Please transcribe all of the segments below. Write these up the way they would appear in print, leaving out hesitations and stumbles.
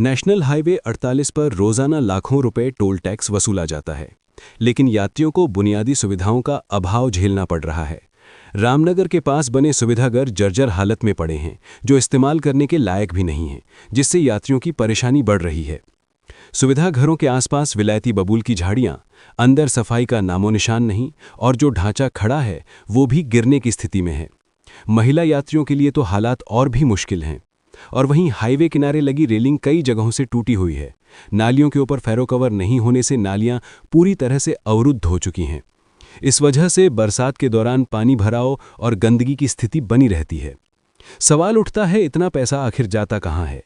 National highway 48 पर रोजाना लाखों रुपए टोल टैक्स वसूला जाता है, लेकिन यात्रियों को बुनियादी सुविधाओं का अभाव झेलना पड़ रहा है। रामनगर के पास बने सुविधाघर जर्जर हालत में पड़े हैं, जो इस्तेमाल करने के लायक भी नहीं हैं, जिससे यात्रियों की परेशानी बढ़ रही है। सुविधाघरों के आसपास विलायती बबूल की झाड़ियां, अंदर सफाई का नामो निशान नहीं, और जो ढांचा खड़ा है वो भी गिरने की स्थिति में है। महिला यात्रियों के लिए तो हालात और भी मुश्किल हैं। और वहीं हाईवे किनारे लगी रेलिंग कई जगहों से टूटी हुई है। नालियों के ऊपर फेरो कवर नहीं होने से नालियां पूरी तरह से अवरुद्ध हो चुकी हैं। इस वजह से बरसात के दौरान पानी भराव और गंदगी की स्थिति बनी रहती है। सवाल उठता है, इतना पैसा आखिर जाता कहाँ है?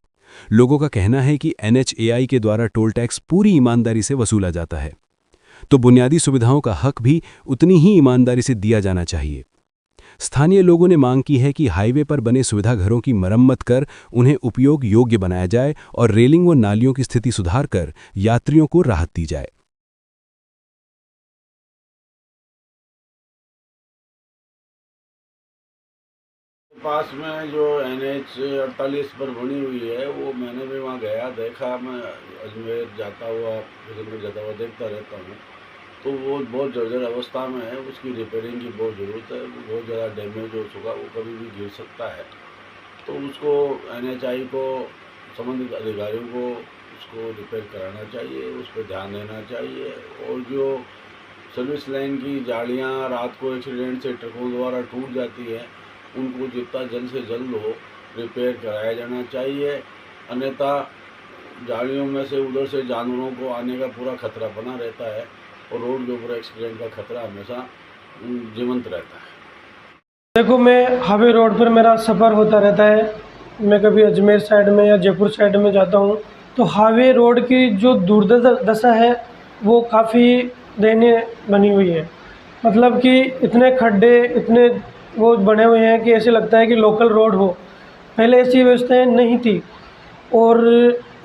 लोगों का कहना है कि NHAI के द्वारा टोल टैक्स पूरी ईमानदारी से वसूला जाता है, तो बुनियादी सुविधाओं का हक भी उतनी ही ईमानदारी से दिया जाना चाहिए। स्थानीय लोगों ने मांग की है कि हाईवे पर बने सुविधाघरों की मरम्मत कर उन्हें उपयोग योग्य बनाया जाए और रेलिंग व नालियों की स्थिति सुधार कर यात्रियों को राहत दी जाए। पास में जो NH 48 पर बनी हुई है, वो मैंने भी वहाँ गया, देखा। मैं अजमेर जाता हुआ, फिर जाता हुआ देखता रहता हूँ। तो वो बहुत जर्जर अवस्था में है, उसकी रिपेयरिंग की बहुत ज़रूरत है। वो बहुत ज़्यादा डैमेज हो चुका, वो कभी भी गिर सकता है। तो उसको NHAI को, संबंधित अधिकारियों को उसको रिपेयर कराना चाहिए, उस पर ध्यान देना चाहिए। और जो सर्विस लाइन की जालियाँ रात को एक्सीडेंट से ट्रकों द्वारा टूट जाती है, उनको जितना जल्द से जल्द हो रिपेयर कराया जाना चाहिए। अन्यथा जालियों में से उधर से जानवरों को आने का पूरा खतरा बना रहता है और रोड के ऊपर एक्सीडेंट का खतरा हमेशा जीवंत रहता है। देखो, मैं हाईवे रोड पर मेरा सफ़र होता रहता है। मैं कभी अजमेर साइड में या जयपुर साइड में जाता हूँ, तो हाईवे रोड की जो दुर्दशा है वो काफ़ी दयनीय बनी हुई है। मतलब कि इतने खड्डे, इतने वो बने हुए हैं कि ऐसे लगता है कि लोकल रोड हो। पहले ऐसी व्यवस्थाएं नहीं थी, और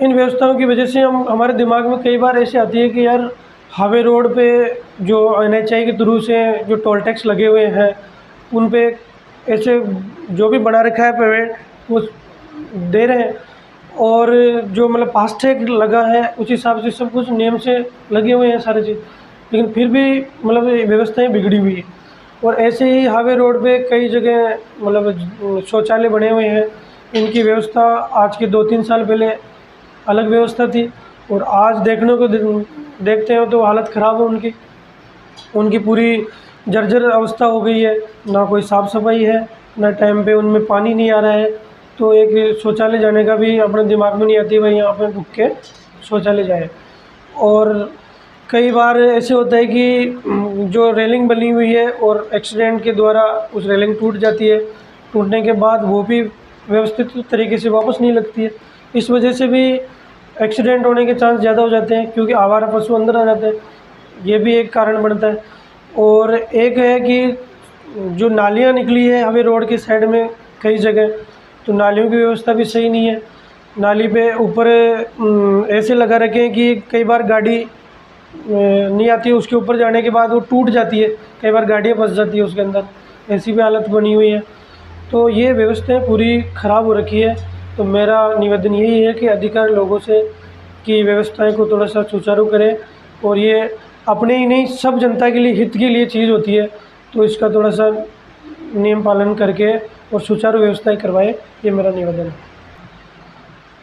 इन व्यवस्थाओं की वजह से हमारे दिमाग में कई बार ऐसे आती है कि यार, हाईवे रोड पे जो NHAI के थ्रू से जो टोल टैक्स लगे हुए हैं, उन पे ऐसे जो भी बना रखा है पेमेंट वो दे रहे हैं, और जो मतलब फास्टैग लगा है उस हिसाब से सब कुछ नियम से लगे हुए हैं सारी चीज़, लेकिन फिर भी मतलब ये व्यवस्थाएं बिगड़ी हुई है। और ऐसे ही हाईवे रोड पे कई जगह मतलब शौचालय बने हुए हैं। इनकी व्यवस्था आज के 2-3 साल पहले अलग व्यवस्था थी, और आज देखने को देखते हैं तो हालत ख़राब है उनकी। उनकी पूरी जर्जर अवस्था हो गई है, ना कोई साफ़ सफाई है, ना टाइम पे उनमें पानी नहीं आ रहा है। तो एक शौचालय जाने का भी अपने दिमाग में नहीं आती भाई यहाँ पे रुक के शौचालय जाए। और कई बार ऐसे होता है कि जो रेलिंग बनी हुई है और एक्सीडेंट के द्वारा उस रेलिंग टूट जाती है, टूटने के बाद वो भी व्यवस्थित तरीके से वापस नहीं लगती है। इस वजह से भी एक्सीडेंट होने के चांस ज़्यादा हो जाते हैं, क्योंकि आवारा पशु अंदर आ जाते हैं। ये भी एक कारण बनता है। और एक है कि जो नालियाँ निकली है हमें रोड की साइड में कई जगह, तो नालियों की व्यवस्था भी सही नहीं है। नाली पे ऊपर ऐसे लगा रखे हैं कि कई बार गाड़ी नहीं आती है, उसके ऊपर जाने के बाद वो टूट जाती है, कई बार गाड़ियाँ फंस जाती है उसके अंदर, ऐसी भी हालत बनी हुई है। तो ये व्यवस्थाएं पूरी ख़राब हो रखी है। तो मेरा निवेदन यही है कि अधिकारी लोगों से कि व्यवस्थाएं को थोड़ा सा सुचारू करें, और ये अपने ही नहीं सब जनता के लिए, हित के लिए चीज़ होती है, तो इसका थोड़ा सा नियम पालन करके और सुचारू व्यवस्थाएं करवाएं, ये मेरा निवेदन है।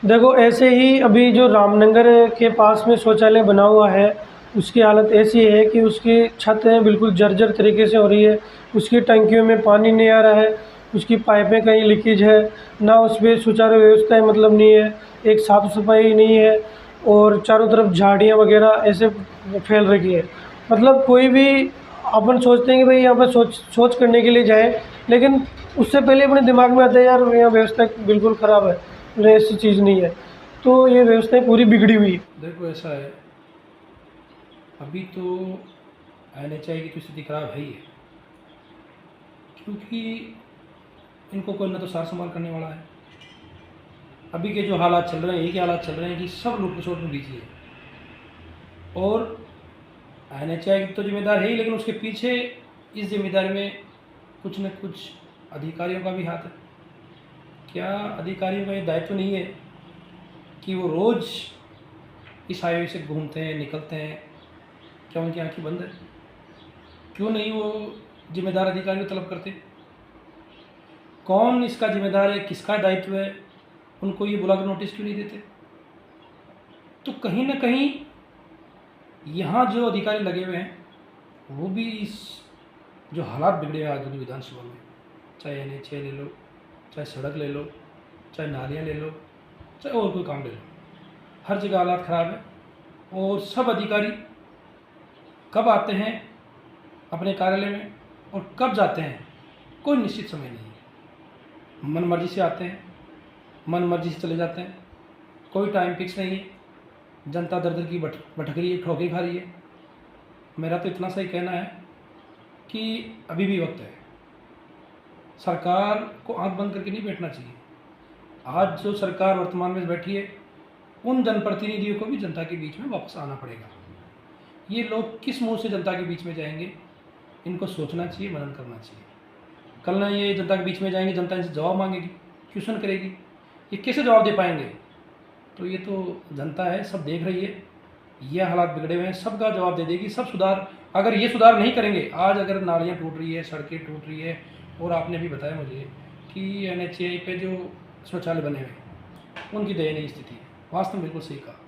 देखो, ऐसे ही अभी जो रामनगर के पास में शौचालय बना हुआ है, उसकी हालत ऐसी है कि उसकी छत है बिल्कुल जर्जर तरीके से हो रही है। उसकी टंकियों में पानी नहीं आ रहा है, उसकी पाइपें कहीं लीकेज है, ना उस पर सुचारू व्यवस्थाएं मतलब नहीं है, एक साफ़ सफाई नहीं है, और चारों तरफ झाड़ियाँ वगैरह ऐसे फैल रखी है। मतलब कोई भी अपन सोचते हैं कि भाई यहाँ पर सोच करने के लिए जाए, लेकिन उससे पहले अपने दिमाग में आता है यार यहाँ व्यवस्था बिल्कुल ख़राब है, मतलब ऐसी चीज़ नहीं है। तो ये व्यवस्थाएं पूरी बिगड़ी हुई है। देखो, ऐसा है, अभी तो NHAI की तो स्थिति खराब है ही है, क्योंकि इनको कोई ना तो सार संभाल करने वाला है। अभी के जो हालात चल रहे हैं, यही हालात चल रहे हैं कि सब लूट खसोट में बिजी है। और NHAI तो जिम्मेदार है ही, लेकिन उसके पीछे इस जिम्मेदारी में कुछ न कुछ अधिकारियों का भी हाथ है। क्या अधिकारियों का ये दायित्व नहीं है कि वो रोज़ इस हाईवे से घूमते हैं, निकलते हैं, क्या उनकी आँखें बंद है? क्यों नहीं वो जिम्मेदार अधिकारी को तलब करते? कौन इसका जिम्मेदार है, किसका दायित्व है, उनको ये बुलाकर नोटिस क्यों नहीं देते? तो कहीं ना कहीं यहाँ जो अधिकारी लगे हुए हैं वो भी इस जो हालात बिगड़े हैं आधुनिक विधानसभा में, चाहे NH ले लो, चाहे सड़क ले लो, चाहे नालियाँ ले लो, चाहे और कोई काम ले लो, हर जगह हालात ख़राब है। और सब अधिकारी कब आते हैं अपने कार्यालय में और कब जाते हैं कोई निश्चित समय नहीं है। मन मर्जी से आते हैं, मन मर्जी से चले जाते हैं, कोई टाइम फिक्स नहीं है। जनता दर दर की भटक रही है, ठोके खा रही है। मेरा तो इतना सा ही कहना है कि अभी भी वक्त है, सरकार को आंख बंद करके नहीं बैठना चाहिए। आज जो सरकार वर्तमान में बैठी है उन जनप्रतिनिधियों को भी जनता के बीच में वापस आना पड़ेगा। ये लोग किस मुंह से जनता के बीच में जाएंगे, इनको सोचना चाहिए, मनन करना चाहिए। कल ना ये जनता के बीच में जाएंगे, जनता इनसे जवाब मांगेगी, क्वेश्चन करेगी, ये कैसे जवाब दे पाएंगे? तो ये तो जनता है, सब देख रही है, ये हालात बिगड़े हुए हैं, सबका जवाब दे देगी। सब सुधार, अगर ये सुधार नहीं करेंगे, आज अगर नालियाँ टूट रही है, सड़कें टूट रही है, और आपने भी बताया मुझे कि NH पे जो शौचालय बने हुए हैं उनकी दयनीय स्थिति है। वास्तव में बिल्कुल सही कहा,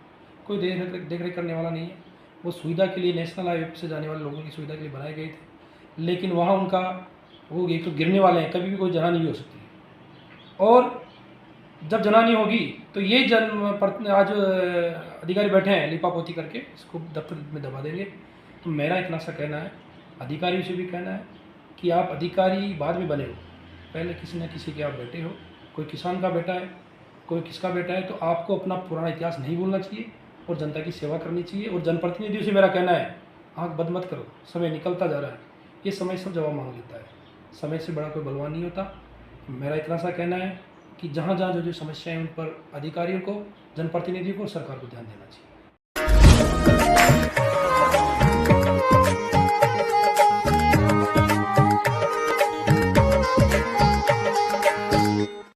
कोई देख रेख करने वाला नहीं है। वो सुविधा के लिए, नेशनल हाईवे से जाने वाले लोगों की सुविधा के लिए बनाए गए थे, लेकिन वहाँ उनका वो एक तो गिरने वाले हैं, कभी भी कोई जनानी भी हो सकती है। और जब जनानी होगी तो ये आज अधिकारी बैठे हैं लिपापोती करके इसको दफ्तर में दबा देंगे। तो मेरा इतना सा कहना है, अधिकारियों से भी कहना है कि आप अधिकारी बाद में बने हो, पहले किसी न किसी के आप बेटे हो। कोई किसान का बेटा है, कोई किसका बेटा है, तो आपको अपना पुराना इतिहास नहीं भूलना चाहिए और जनता की सेवा करनी चाहिए। और जनप्रतिनिधियों से मेरा कहना है, आँख बंद मत करो, समय निकलता जा रहा है, ये समय सब जवाब मांग लेता है, समय से बड़ा कोई बलवान नहीं होता। मेरा इतना सा कहना है कि जहाँ जहाँ जो समस्याएं हैं उन पर अधिकारियों को, जनप्रतिनिधियों को, सरकार को ध्यान देना चाहिए।